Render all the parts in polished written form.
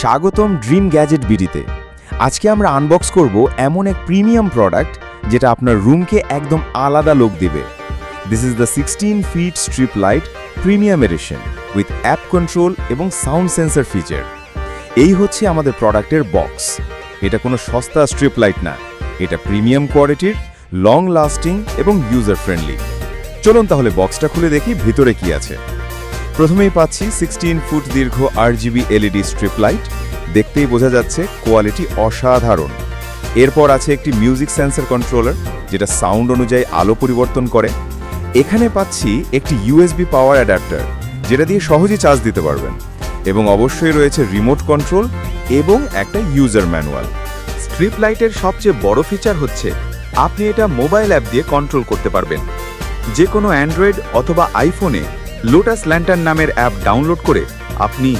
স্বাগতম dream gadget বিডিতে। আজকে আমরা আনবক্স করব এমন এক প্রিমিয়াম প্রোডাক্ট যেটা আপনার রুমকে একদম আলাদা লুক দিবে। This is the 16 feet strip light premium edition with app control এবং সাউন্ড সেন্সর ফিচার। এই হচ্ছে আমাদের প্রোডাক্টের বক্স। এটা কোনো সস্তা স্ট্রিপ লাইট না, এটা প্রিমিয়াম কোয়ালিটির, লং লাস্টিং এবং ইউজার ফ্রেন্ডলি। চলুন তাহলে বক্সটা খুলে দেখি ভিতরে কি আছে। প্রথমেই পাচ্ছি 16 ফুট দীর্ঘ RGB LED স্ট্রিপ লাইট। দেখতেই বোঝা যাচ্ছে কোয়ালিটি অসাধারণ। এরপর আছে একটি মিউজিক সেন্সর কন্ট্রোলার, যেটা সাউন্ড অনুযায়ী আলো পরিবর্তন করে। এখানে পাচ্ছি একটি USB পাওয়ার অ্যাডাপ্টার, যেটা দিয়ে সহজেই চার্জ দিতে পারবেন। এবং অবশ্যই রয়েছে রিমোট কন্ট্রোল এবং একটা ইউজার ম্যানুয়াল। স্ট্রিপ লাইটের সবচেয়ে বড় ফিচার হচ্ছে আপনি এটা মোবাইল অ্যাপ দিয়ে কন্ট্রোল করতে পারবেন। যে কোনো অ্যান্ড্রয়েড অথবা আইফোনে লোটাস ল্যান্টার্ন নামের অ্যাপ ডাউনলোড করে আপনি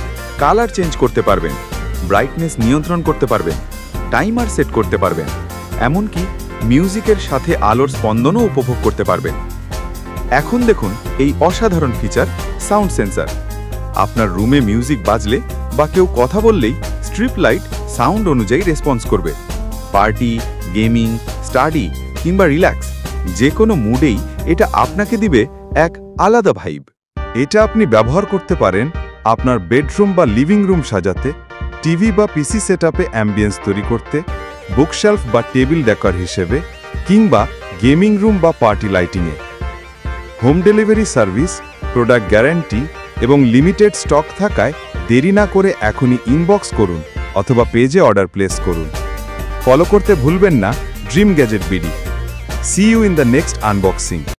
কালার চেঞ্জ করতে পারবেন, ব্রাইটনেস নিয়ন্ত্রণ করতে পারবেন, টাইমার সেট করতে পারবেন, এমনকি মিউজিকের সাথে আলোর স্পন্দনও উপভোগ করতে পারবেন। এখন দেখুন এই অসাধারণ ফিচার সাউন্ড সেন্সর। আপনার রুমে মিউজিক বাজলে বা কেউ কথা বললেই স্ট্রিপ লাইট সাউন্ড অনুযায়ী রেসপন্স করবে। পার্টি, গেমিং, স্টাডি কিংবা রিল্যাক্স যে কোনো মুডেই এটা আপনাকে দিবে এক আলাদা ভাইব। এটা আপনি ব্যবহার করতে পারেন আপনার বেডরুম বা লিভিং রুম সাজাতে, টিভি বা পিসি সেটআপে অ্যাম্বিয়েন্স তৈরি করতে, বুকশেলফ বা টেবিল ডেকর হিসেবে, কিংবা গেমিং রুম বা পার্টি লাইটিংয়ে। Home delivery service, product guarantee এবং লিমিটেড স্টক থাকায় দেরি না করে এখনই ইনবক্স করুন অথবা পেজে অর্ডার প্লেস করুন। ফলো করতে ভুলবেন না Dream Gadget BD. See you in the next unboxing.